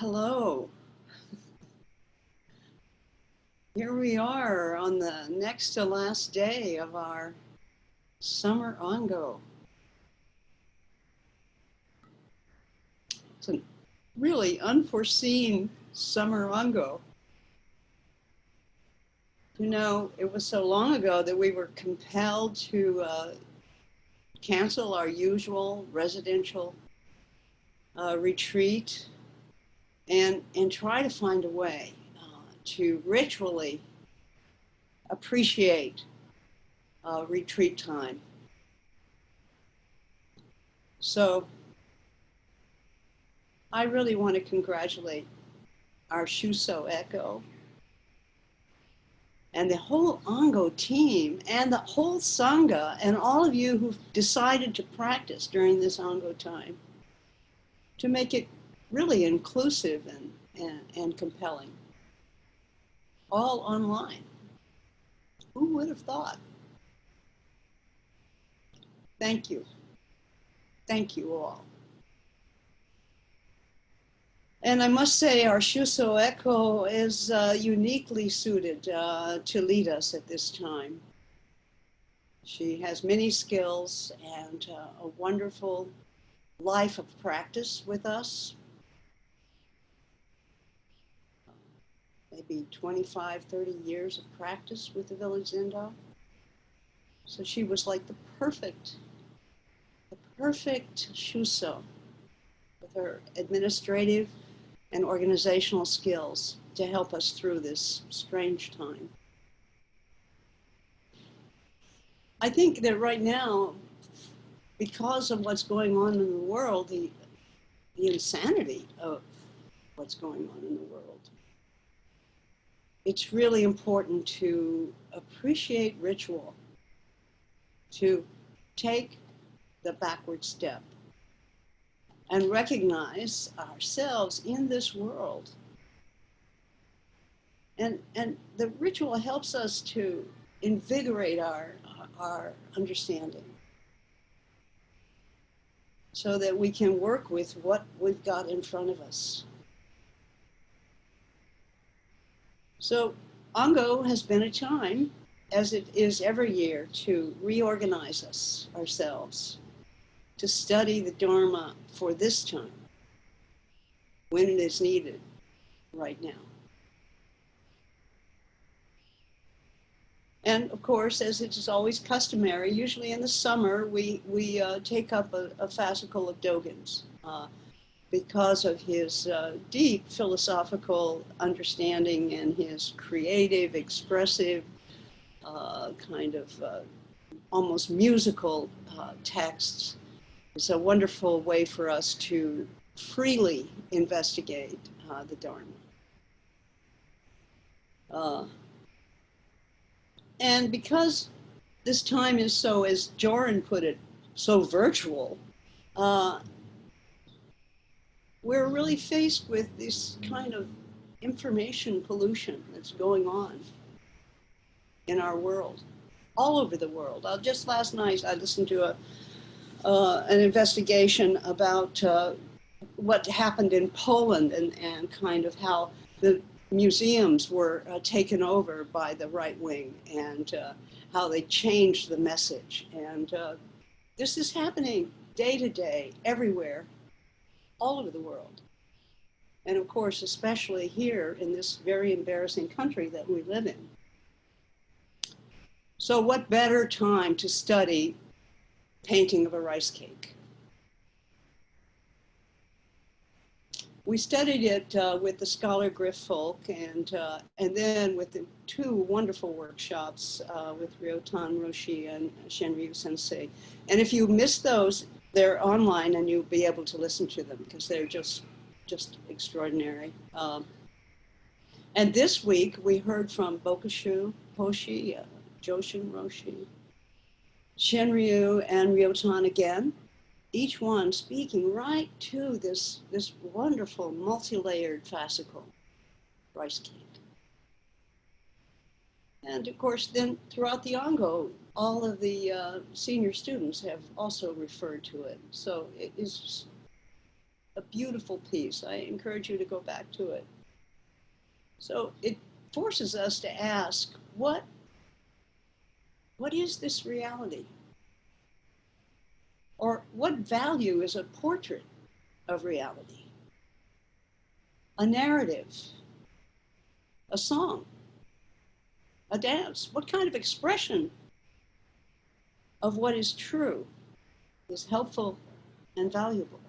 Hello. Here we are on the next to last day of our summer Ango. It's a really unforeseen summer Ango. It was so long ago that we were compelled to cancel our usual residential retreat and try to find a way to ritually appreciate retreat time. So I really want to congratulate our Shuso Echo and the whole Ango team and the whole Sangha and all of you who've decided to practice during this Ango time to make it really inclusive and compelling. All online. Who would have thought? Thank you. Thank you all. And I must say our Shuso Echo is uniquely suited to lead us at this time. She has many skills and a wonderful life of practice with us. Maybe 25, 30 years of practice with the Village Zendo. So she was like the perfect Shuso with her administrative and organizational skills to help us through this strange time. I think that right now, because of what's going on in the world, the insanity of what's going on in the world, it's really important to appreciate ritual, to take the backward step and recognize ourselves in this world. And the ritual helps us to invigorate our understanding so that we can work with what we've got in front of us. So Ango has been a time, as it is every year, to reorganize ourselves, to study the dharma for this time, when it is needed right now. And of course, as it is always customary, usually in the summer, we take up a fascicle of Dogen's because of his deep philosophical understanding and his creative, expressive, kind of almost musical texts. It's a wonderful way for us to freely investigate the Dharma. And because this time is so, as Joran put it, so virtual, we're really faced with this kind of information pollution that's going on in our world, all over the world. Just last night, I listened to an investigation about what happened in Poland and kind of how the museums were taken over by the right wing and how they changed the message. And this is happening day to day, everywhere, all over the world. And of course, especially here in this very embarrassing country that we live in. So what better time to study painting of a rice cake? We studied it with the scholar Griff Folk and then with the two wonderful workshops with Ryotan Roshi and Shenryu Sensei. And if you missed those, they're online and you'll be able to listen to them because they're just extraordinary. And this week we heard from Bokashu Hoshi, Joshin Roshi, Shenryu, and Ryotan again. Each one speaking right to this wonderful multi-layered fascicle rice cake. And of course, then throughout the Ango, all of the senior students have also referred to it. So it is a beautiful piece. I encourage you to go back to it. So it forces us to ask, what is this reality? Or what value is a portrait of reality? A narrative, a song, a dance? What kind of expression of what is true is helpful and valuable?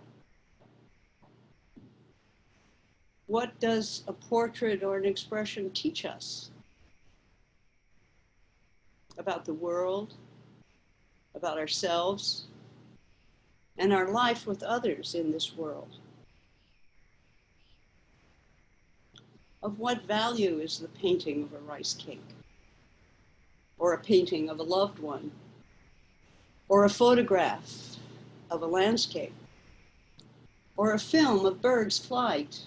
What does a portrait or an expression teach us about the world, about ourselves, and our life with others in this world? Of what value is the painting of a rice cake, or a painting of a loved one, or a photograph of a landscape, or a film of birds' flight,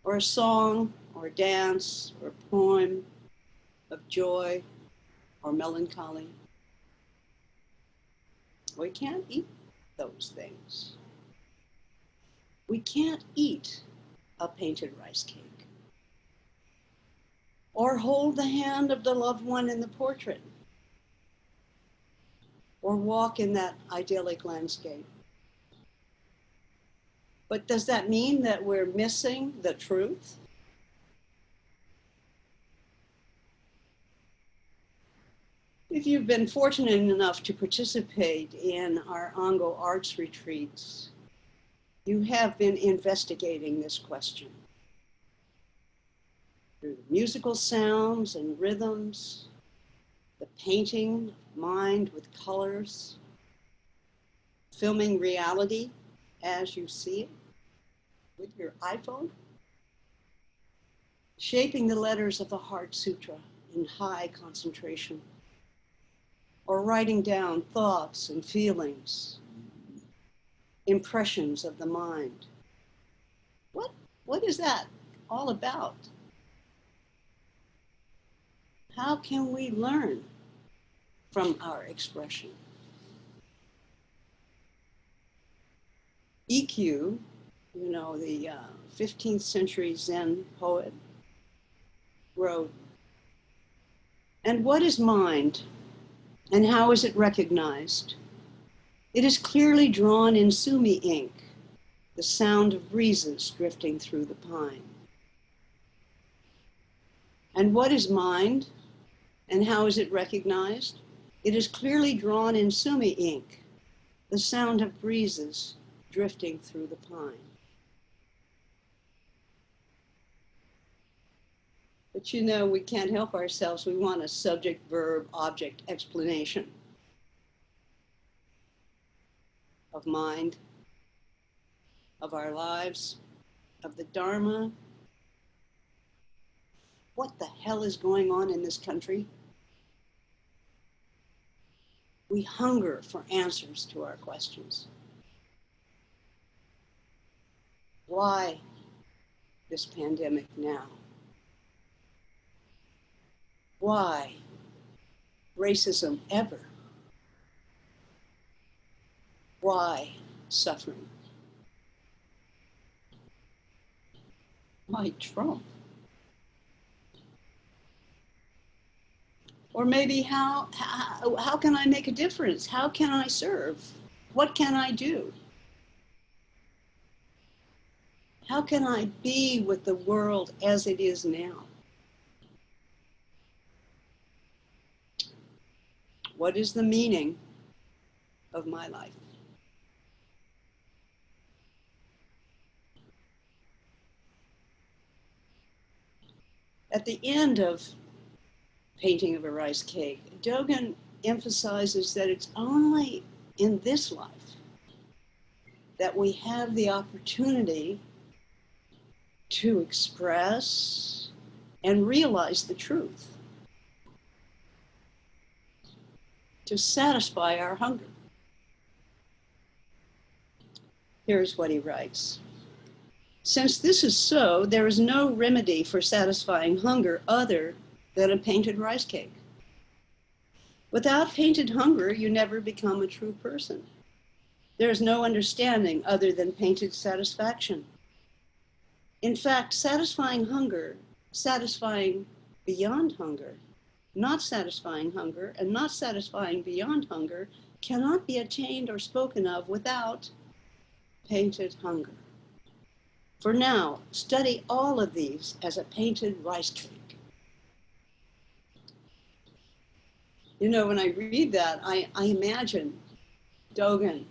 or a song, or a dance, or a poem of joy or melancholy? We can't eat those things. We can't eat a painted rice cake, or hold the hand of the loved one in the portrait, or walk in that idyllic landscape. But does that mean that we're missing the truth? If you've been fortunate enough to participate in our Ango arts retreats, you have been investigating this question through the musical sounds and rhythms, the painting of mind with colors, filming reality as you see it with your iPhone, shaping the letters of the Heart Sutra in high concentration, or writing down thoughts and feelings, impressions of the mind. What is that all about? How can we learn from our expression? Ikkyu, the 15th century Zen poet, wrote, "And what is mind, and how is it recognized? It is clearly drawn in sumi ink, the sound of breezes drifting through the pine." And what is mind, and how is it recognized? It is clearly drawn in sumi ink, the sound of breezes drifting through the pine. But we can't help ourselves. We want a subject, verb, object explanation of mind, of our lives, of the dharma. What the hell is going on in this country? We hunger for answers to our questions. Why this pandemic now? Why racism ever? Why suffering? Why Trump? Or maybe how can I make a difference? How can I serve? What can I do? How can I be with the world as it is now? What is the meaning of my life? At the end of Painting of a Rice Cake, Dogen emphasizes that it's only in this life that we have the opportunity to express and realize the truth, to satisfy our hunger. Here's what he writes. "Since this is so, there is no remedy for satisfying hunger other than a painted rice cake. Without painted hunger, you never become a true person. There is no understanding other than painted satisfaction. In fact, satisfying hunger, satisfying beyond hunger, not satisfying hunger, and not satisfying beyond hunger cannot be attained or spoken of without painted hunger. For now, study all of these as a painted rice cake. You know, when I read that, I imagine Dogen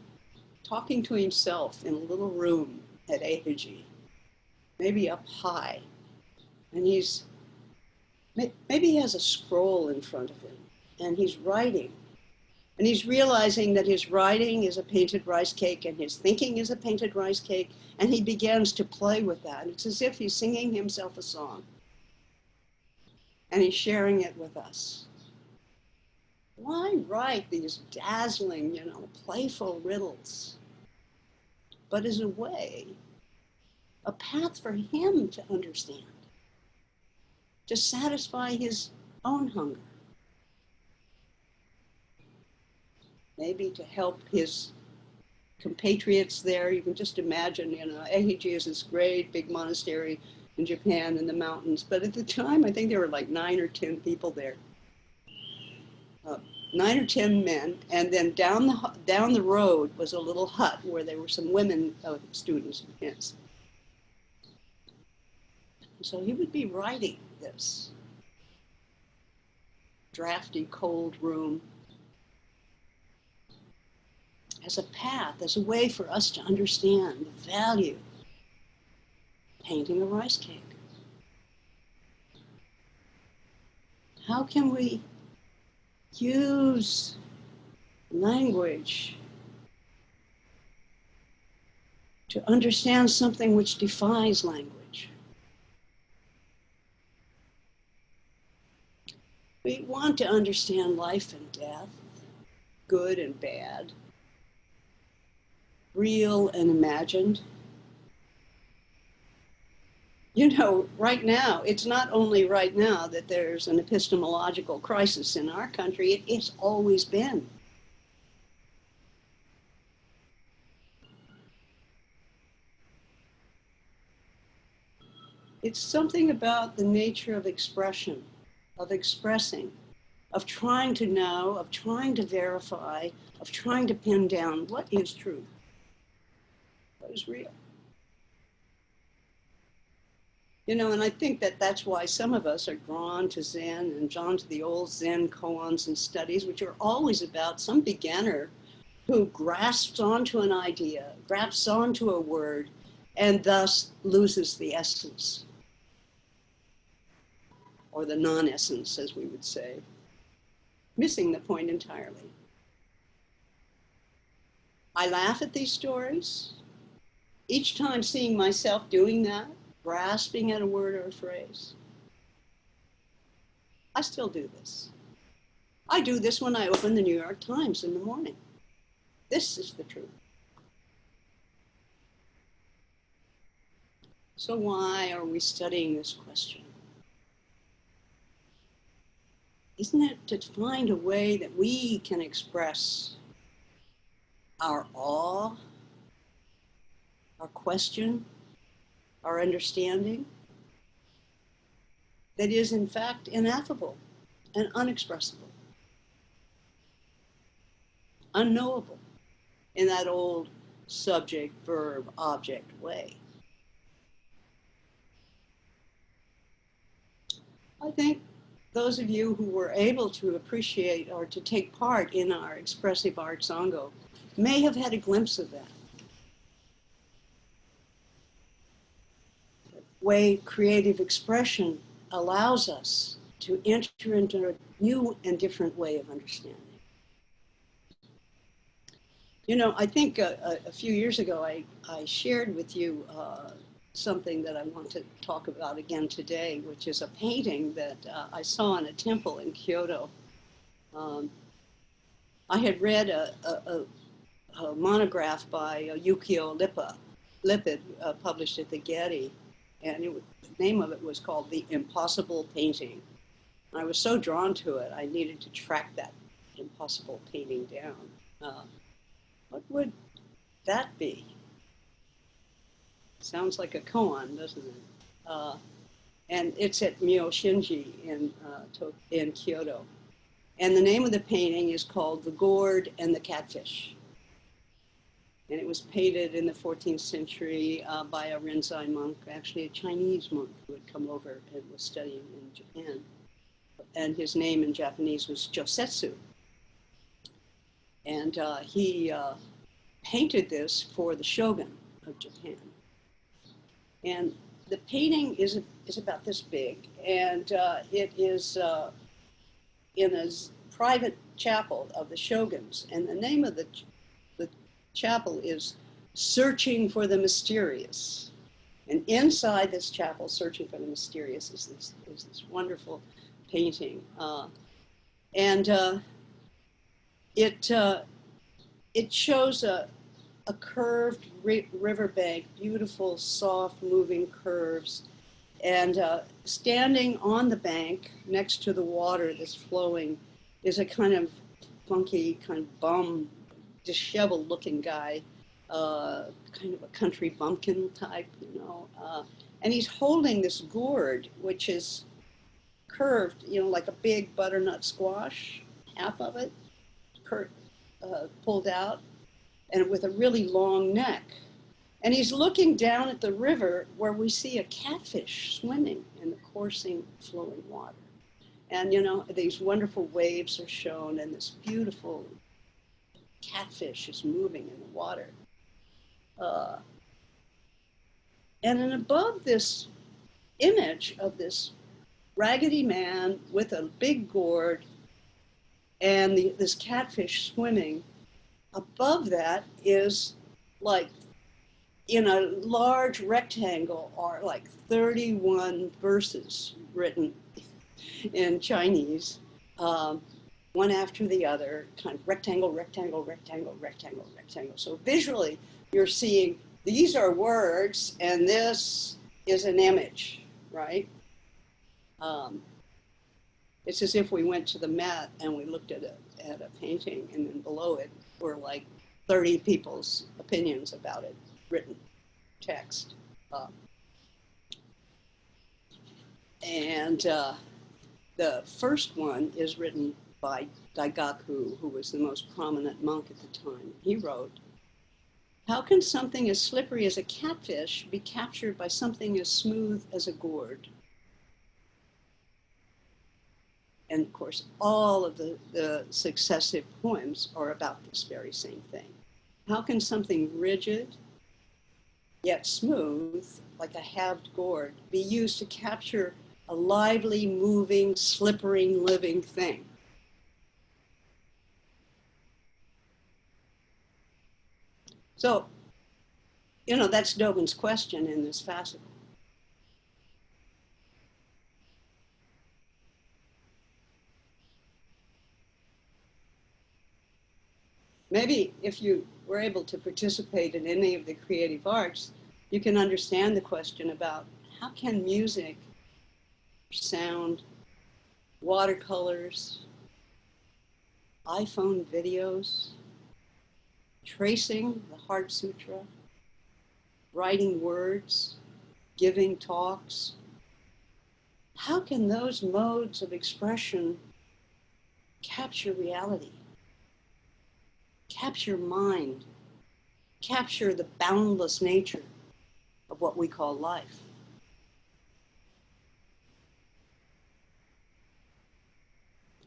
talking to himself in a little room at Eihiji, maybe up high, and maybe he has a scroll in front of him, and he's writing, and he's realizing that his writing is a painted rice cake, and his thinking is a painted rice cake, and he begins to play with that. It's as if he's singing himself a song, and he's sharing it with us. Why write these dazzling, playful riddles? But as a way, a path for him to understand, to satisfy his own hunger. Maybe to help his compatriots there. You can just imagine, Eihiji is this great big monastery in Japan in the mountains. But at the time, I think there were like 9 or 10 people there. 9 or 10 men, and then down the road was a little hut where there were some women students of his. So he would be writing this drafty, cold room as a path, as a way for us to understand the value of painting a rice cake. How can we use language to understand something which defies language? We want to understand life and death, good and bad, real and imagined. Right now, it's not only right now that there's an epistemological crisis in our country, it's always been. It's something about the nature of expression, of expressing, of trying to know, of trying to verify, of trying to pin down what is true, what is real. And I think that that's why some of us are drawn to Zen and drawn to the old Zen koans and studies, which are always about some beginner who grasps onto an idea, grasps onto a word, and thus loses the essence, or the non-essence, as we would say, missing the point entirely. I laugh at these stories, each time seeing myself doing that, grasping at a word or a phrase. I still do this. I do this when I open the New York Times in the morning. This is the truth. So why are we studying this question? Isn't it to find a way that we can express our awe, our question, our understanding, that is in fact ineffable and unexpressible, unknowable in that old subject, verb, object way? I think those of you who were able to appreciate or to take part in our expressive arts Ango may have had a glimpse of that. The way creative expression allows us to enter into a new and different way of understanding. I think a few years ago I shared with you something that I want to talk about again today, which is a painting that I saw in a temple in Kyoto. I had read a monograph by Yukio Lipid, published at the Getty, and the name of it was called The Impossible Painting. And I was so drawn to it, I needed to track that impossible painting down. What would that be? Sounds like a koan, doesn't it? And it's at Myoshinji in Kyoto. And the name of the painting is called The Gourd and the Catfish. And it was painted in the 14th century by a Rinzai monk, actually a Chinese monk who had come over and was studying in Japan. And his name in Japanese was Josetsu. And he painted this for the shogun of Japan. And the painting is about this big, and it is in a private chapel of the shoguns. And the name of the chapel is Searching for the Mysterious. And inside this chapel, Searching for the Mysterious, is this wonderful painting. It shows a curved riverbank, beautiful, soft, moving curves. And standing on the bank next to the water that's flowing is a kind of funky, kind of bum, disheveled looking guy, kind of a country bumpkin type, you know. And he's holding this gourd, which is curved, you know, like a big butternut squash, half of it pulled out, and with a really long neck. And he's looking down at the river where we see a catfish swimming in the coursing, flowing water. And, you know, these wonderful waves are shown, and this beautiful catfish is moving in the water. And then above this image of this raggedy man with a big gourd and this catfish swimming, above that is, like, in a large rectangle, are like 31 verses written in Chinese, one after the other, kind of rectangle, rectangle, rectangle, rectangle, rectangle. So visually, you're seeing these are words and this is an image, right? It's as if we went to the Met and we looked at a painting, and then below it were like 30 people's opinions about it, written text. The first one is written by Daigaku, who was the most prominent monk at the time. He wrote, "How can something as slippery as a catfish be captured by something as smooth as a gourd?" And of course, all of the successive poems are about this very same thing. How can something rigid, yet smooth, like a halved gourd, be used to capture a lively, moving, slippering, living thing? So, you know, that's Dogen's question in this fascicle. Maybe if you were able to participate in any of the creative arts, you can understand the question about how can music, sound, watercolors, iPhone videos, tracing the Heart Sutra, writing words, giving talks, how can those modes of expression capture reality, capture mind, capture the boundless nature of what we call life?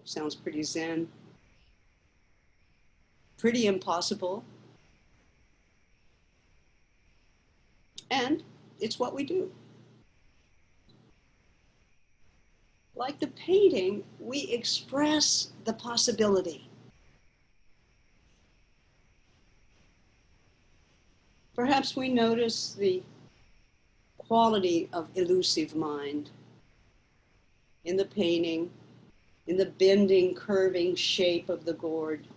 Sounds pretty Zen, pretty impossible, and it's what we do. Like the painting, we express the possibility. Perhaps we notice the quality of elusive mind in the painting, in the bending, curving shape of the gourd,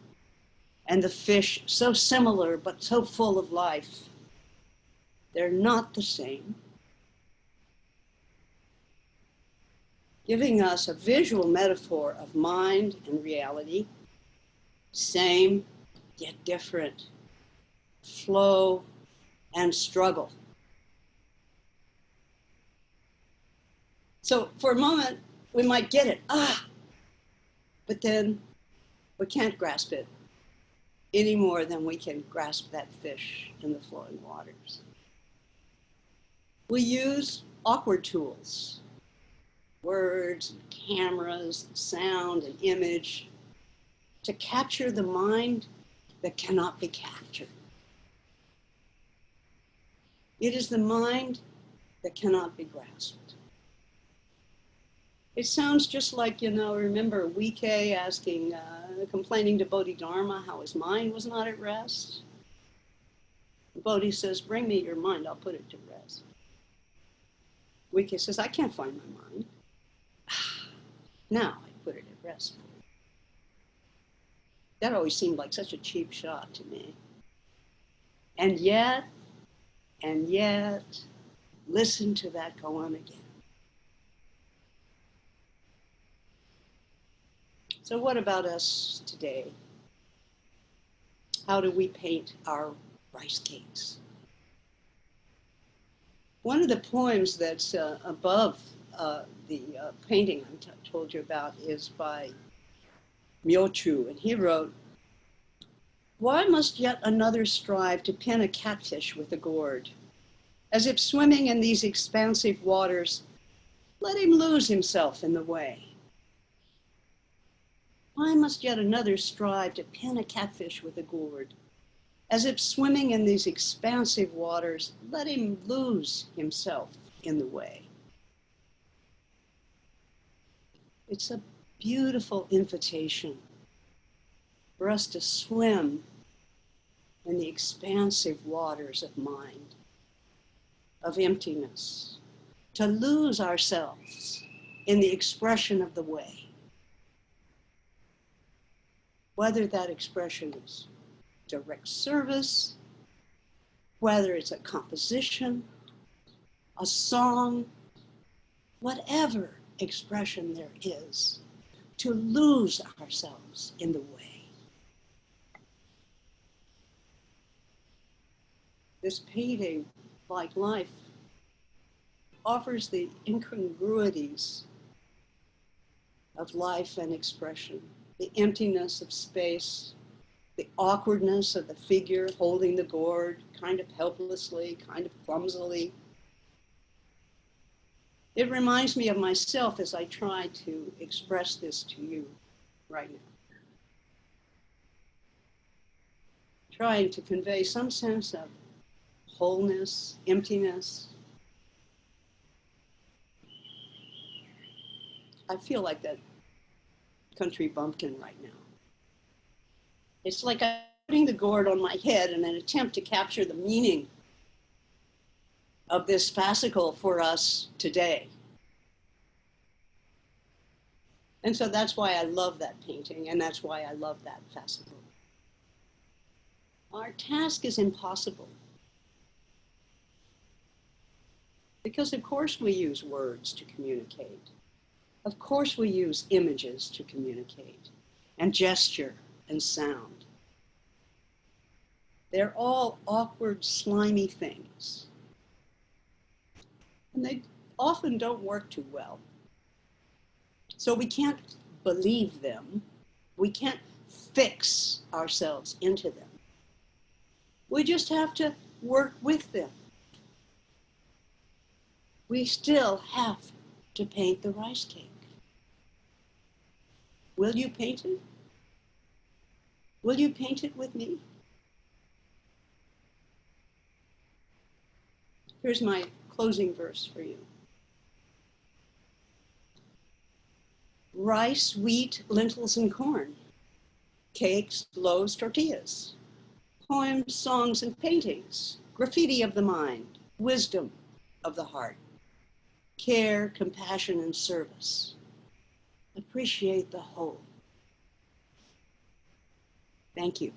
and the fish, so similar but so full of life. They're not the same, giving us a visual metaphor of mind and reality, same yet different, flow, and struggle. So for a moment, we might get it, but then we can't grasp it any more than we can grasp that fish in the flowing waters. We use awkward tools, words, and cameras, and sound, and image, to capture the mind that cannot be captured. It is the mind that cannot be grasped. It sounds just like, remember Wike asking, complaining to Bodhidharma how his mind was not at rest. Bodhi says, bring me your mind, I'll put it to rest. Wike says, I can't find my mind. Now I put it at rest for you. That always seemed like such a cheap shot to me. And yet, listen to that go on again. So what about us today? How do we paint our rice cakes? One of the poems that's above the painting I told you about is by Myochu, and he wrote, "Why must yet another strive to pin a catfish with a gourd? As if swimming in these expansive waters, let him lose himself in the way. Why must yet another strive to pin a catfish with a gourd? As if swimming in these expansive waters, let him lose himself in the way." It's a beautiful invitation for us to swim in the expansive waters of mind, of emptiness, to lose ourselves in the expression of the way. Whether that expression is direct service, whether it's a composition, a song, whatever expression there is, to lose ourselves in the way. This painting, like life, offers the incongruities of life and expression, the emptiness of space, the awkwardness of the figure holding the gourd, kind of helplessly, kind of clumsily. It reminds me of myself as I try to express this to you right now. Trying to convey some sense of wholeness, emptiness. I feel like that country bumpkin right now. It's like I'm putting the gourd on my head in an attempt to capture the meaning of this fascicle for us today. And so that's why I love that painting, and that's why I love that fascicle. Our task is impossible, because of course we use words to communicate. Of course we use images to communicate, and gesture and sound. They're all awkward, slimy things. And they often don't work too well. So we can't believe them. We can't fix ourselves into them. We just have to work with them. We still have to paint the rice cake. Will you paint it? Will you paint it with me? Here's my closing verse for you. Rice, wheat, lentils, and corn. Cakes, loaves, tortillas. Poems, songs, and paintings. Graffiti of the mind. Wisdom of the heart. Care, compassion, and service. Appreciate the whole. Thank you.